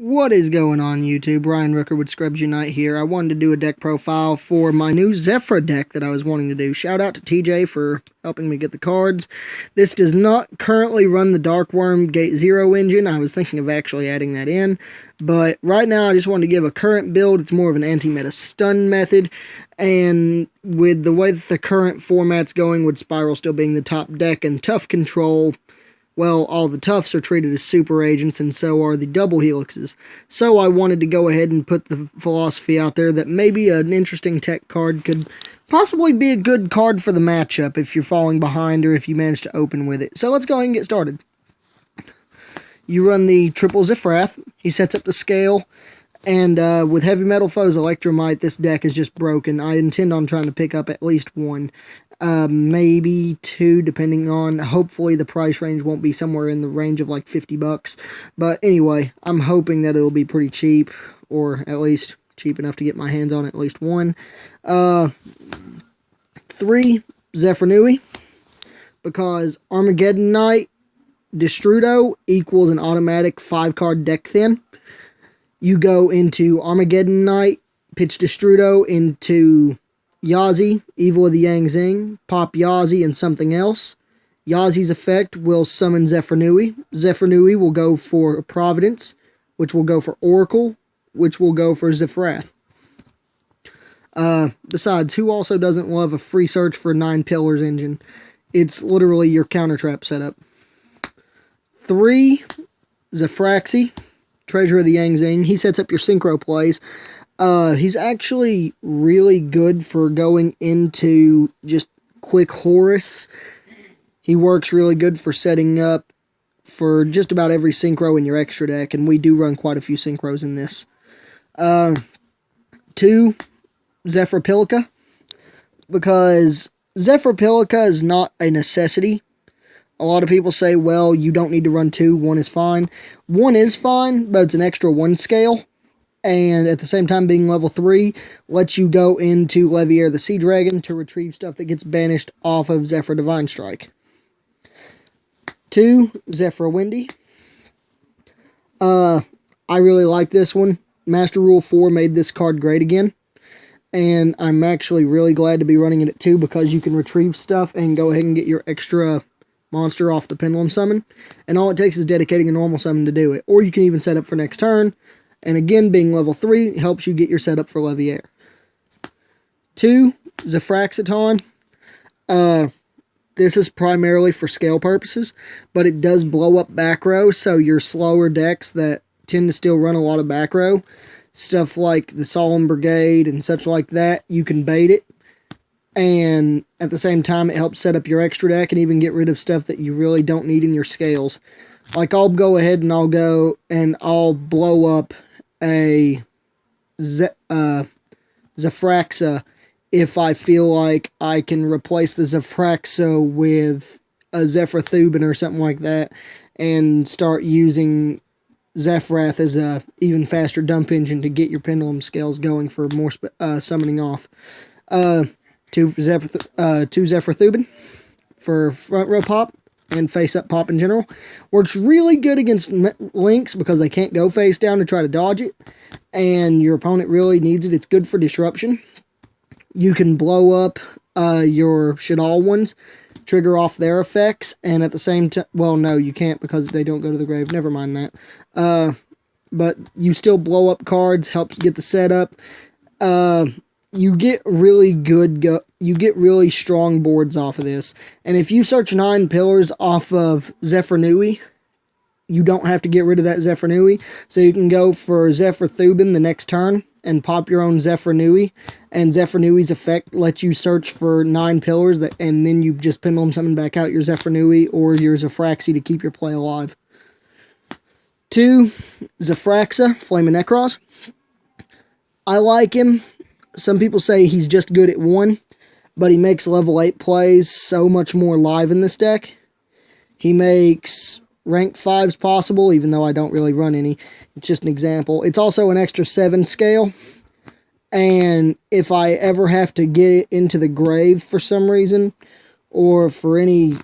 What is going on YouTube? Ryan Rooker with Scrubs Unite here. I wanted to do a deck profile for my new Zefra deck that I was wanting to do. Shout out to TJ for helping me get the cards. This does not currently run the Darkworm Gate 0 engine. I was thinking of actually adding that in. But right now I just wanted to give a current build. It's more of an anti-meta stun method. And with the way that the current format's going, with Spiral still being the top deck and Tough Control, well, all the Toughs are treated as super agents, and so are the double helixes. So I wanted to go ahead and put the philosophy out there that maybe an interesting tech card could possibly be a good card for the matchup if you're falling behind or if you manage to open with it. So let's go ahead and get started. You run the triple Zefra. He sets up the scale, and with heavy metal foes, electrumite, this deck is just broken. I intend on trying to pick up at least one. Maybe two, depending on, hopefully the price range won't be somewhere in the range of like 50 bucks. But anyway, I'm hoping that it'll be pretty cheap, or at least cheap enough to get my hands on at least one. 3, Zefra, because Armageddon Knight, Destrudo equals an automatic 5-card deck thin. You go into Armageddon Knight, pitch Destrudo into Yazi, Evil of the Yang Zing, pop Yazi and something else. Yazi's effect will summon Zefra. Zefra will go for Providence, which will go for Oracle, which will go for Zefra. Besides, who also doesn't love a free search for 9 Pillars engine? It's literally your counter trap setup. 3, Zefraxi, Treasure of the Yang Zing. He sets up your synchro plays. He's actually really good for going into just quick Horus. He works really good for setting up for just about every synchro in your extra deck, and we do run quite a few synchros in this. 2, Zefra, because Zefra is not a necessity. A lot of people say, well, you don't need to run 2, 1 is fine. 1 is fine, but it's an extra 1 scale. And at the same time, being level 3 lets you go into Leviair the Sea Dragon to retrieve stuff that gets banished off of Zefra Divine Strike. 2, Zefra Windy. I really like this one. Master Rule 4 made this card great again. And I'm actually really glad to be running it at 2 because you can retrieve stuff and go ahead and get your extra monster off the Pendulum Summon. And all it takes is dedicating a normal summon to do it. Or you can even set up for next turn. And again, being level 3 helps you get your setup for Leviair. 2, Zefraxiton. This is primarily for scale purposes, but it does blow up back row, so your slower decks that tend to still run a lot of back row, stuff like the Solemn Brigade and such like that, you can bait it. And at the same time, it helps set up your extra deck and even get rid of stuff that you really don't need in your scales. Like, I'll go ahead and I'll blow up a Zefraxa if I feel like I can replace the Zefraxa with a Zefra or something like that, and start using Zefrath as a even faster dump engine to get your pendulum scales going for more summoning off. 2 Zefra for front row pop and face-up pop in general. Works really good against links because they can't go face down to try to dodge it, and your opponent really needs it. It's good for disruption. You can blow up your Shadal ones, trigger off their effects, and at the same time, well, no, you can't because they don't go to the grave. Never mind that. But you still blow up cards, helps get the setup. You get really you get really strong boards off of this. And if you search 9 Pillars off of Zefra, you don't have to get rid of that Zefra. So you can go for Zefra the next turn and pop your own Zefra, and Zefra effect lets you search for 9 Pillars, and then you just pendulum summon back out your Zefra or your Zefraxi to keep your play alive. 2, Zefraxa, Flame of Necros. I like him. Some people say he's just good at 1, but he makes level 8 plays so much more live in this deck. He makes rank 5s possible, even though I don't really run any. It's just an example. It's also an extra 7 scale, and if I ever have to get it into the grave for some reason, or for any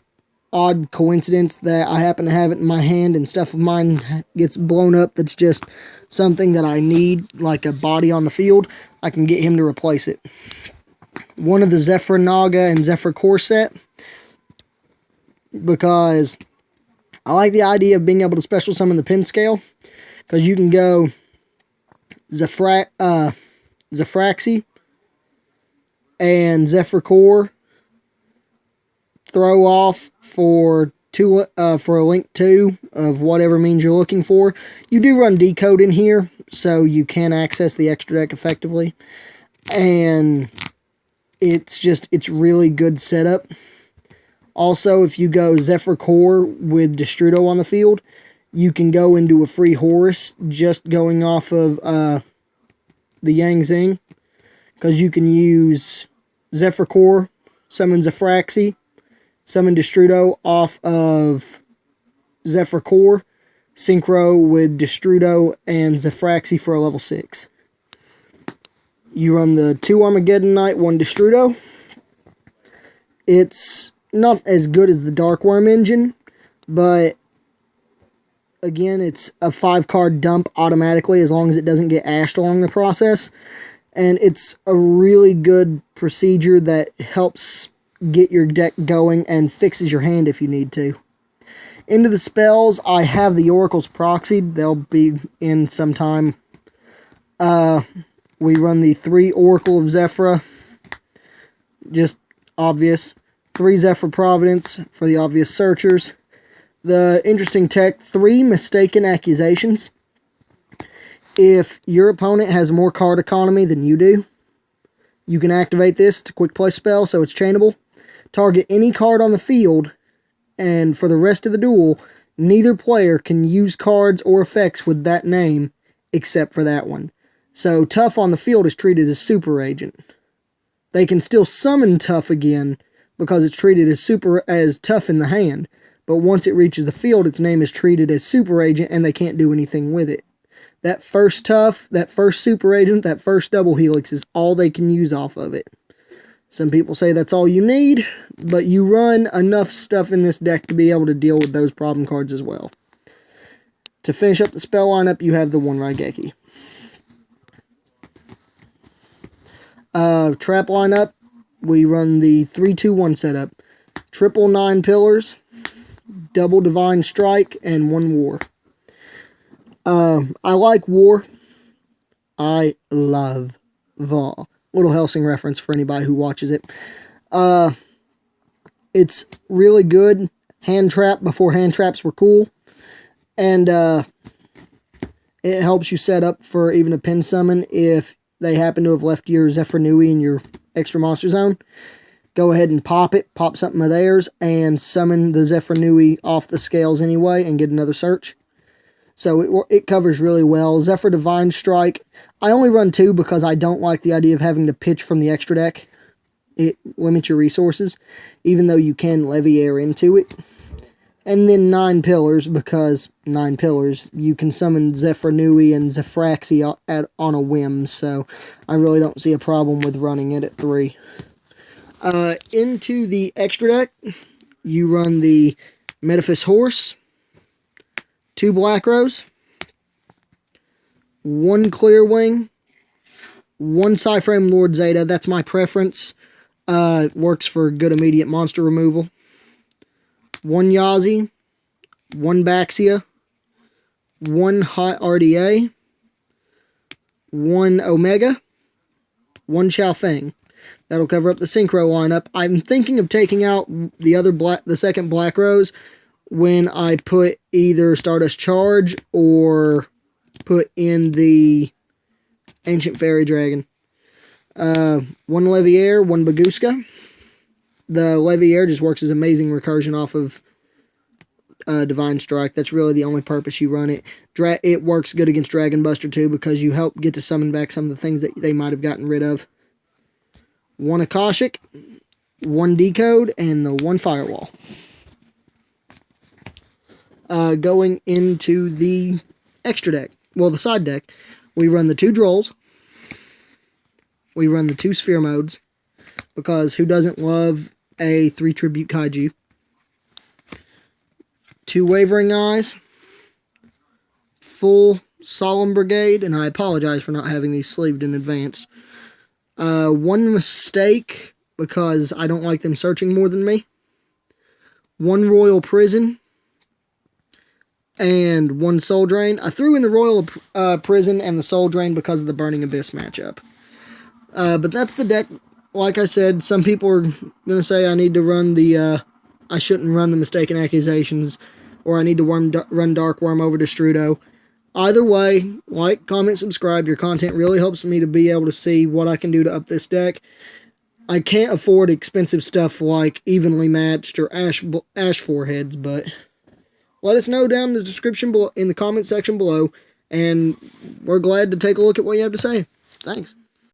odd coincidence that I happen to have it in my hand and stuff of mine gets blown up that's just something that I need, like a body on the field, I can get him to replace it. One of the Zefra Naga and Zefra Core set, because I like the idea of being able to special summon the pin scale, because you can go Zefraxi and Zefra Core, throw off for a link 2 of whatever means you're looking for. You do run decode in here, so you can access the extra deck effectively. And it's really good setup. Also, if you go Zefra Core with Destrudo on the field, you can go into a free Horus just going off of the Yang Zing, because you can use Zefra Core, summon Zefraxi, summon Destrudo off of Zefra Core, synchro with Destrudo and Zefraxi for a level 6. You run the 2 Armageddon Knight, 1 Destrudo. It's not as good as the Dark Worm engine, but again, it's a 5-card dump automatically as long as it doesn't get ashed along the process. And it's a really good procedure that helps get your deck going and fixes your hand if you need to. Into the spells, I have the Oracles proxied. They'll be in sometime. We run the 3 Oracle of Zefra. Just obvious. 3 Zefra Providence for the obvious searchers. The interesting tech, 3 Mistaken Accusations. If your opponent has more card economy than you do, you can activate this. It's a quick play spell, so it's chainable. Target any card on the field, and for the rest of the duel, neither player can use cards or effects with that name except for that one. So Tough on the field is treated as Super Agent. They can still summon Tough again because it's treated as Tough in the hand, but once it reaches the field, its name is treated as Super Agent and they can't do anything with it. That first Tough, that first Super Agent, that first Double Helix is all they can use off of it. Some people say that's all you need, but you run enough stuff in this deck to be able to deal with those problem cards as well. To finish up the spell lineup, you have the 1 Raigeki. Trap lineup, we run the 3-2-1 setup. Triple 9 Pillars, double Divine Strike, and 1 War. I like War. I love Vol. Little Helsing reference for anybody who watches it. It's really good. Hand trap before hand traps were cool. And it helps you set up for even a pin summon if they happen to have left your Zefra Nui in your extra monster zone. Go ahead and pop it. Pop something of theirs and summon the Zefra Nui off the scales anyway and get another search. So it covers really well. Zefra Divine Strike. I only run 2 because I don't like the idea of having to pitch from the extra deck. It limits your resources, even though you can levy air into it. And then 9 Pillars, because 9 Pillars, you can summon Zefra Nui and Zefraxi on a whim, so I really don't see a problem with running it at 3. Into the extra deck, you run the Metaphys Horse, 2 Black Rose, 1 Clear Wing, 1 Psyframe Lord Zeta. That's my preference. Works for good immediate monster removal. 1 Yazi, 1 Baxia, 1 Hot RDA, 1 Omega, 1 Chao Feng. That'll cover up the Synchro lineup. I'm thinking of taking out the second Black Rose when I put either Stardust Charge or put in the Ancient Fairy Dragon. 1 Leviair, 1 Baguska. The Leviair just works as amazing recursion off of Divine Strike. That's really the only purpose you run it. It works good against Dragon Buster too because you help get to summon back some of the things that they might have gotten rid of. 1 Akashic, 1 Decode, and the 1 Firewall. Going into the extra deck, well, the side deck, we run the 2 Drolls. We run the 2 Sphere Modes, because who doesn't love a 3 Tribute Kaiju? 2 Wavering Eyes, full Solemn Brigade, and I apologize for not having these sleeved in advance. 1 Mistake, because I don't like them searching more than me. 1 Royal Prison, and 1 Soul Drain. I threw in the Royal Prison and the Soul Drain because of the Burning Abyss matchup. But that's the deck. Like I said, some people are going to say I need to run the, I shouldn't run the Mistaken Accusations, or I need to run Dark Worm over to Strudo. Either way, like, comment, subscribe. Your content really helps me to be able to see what I can do to up this deck. I can't afford expensive stuff like Evenly Matched or Ash Foreheads, but let us know down in the description below, in the comment section below, and we're glad to take a look at what you have to say. Thanks.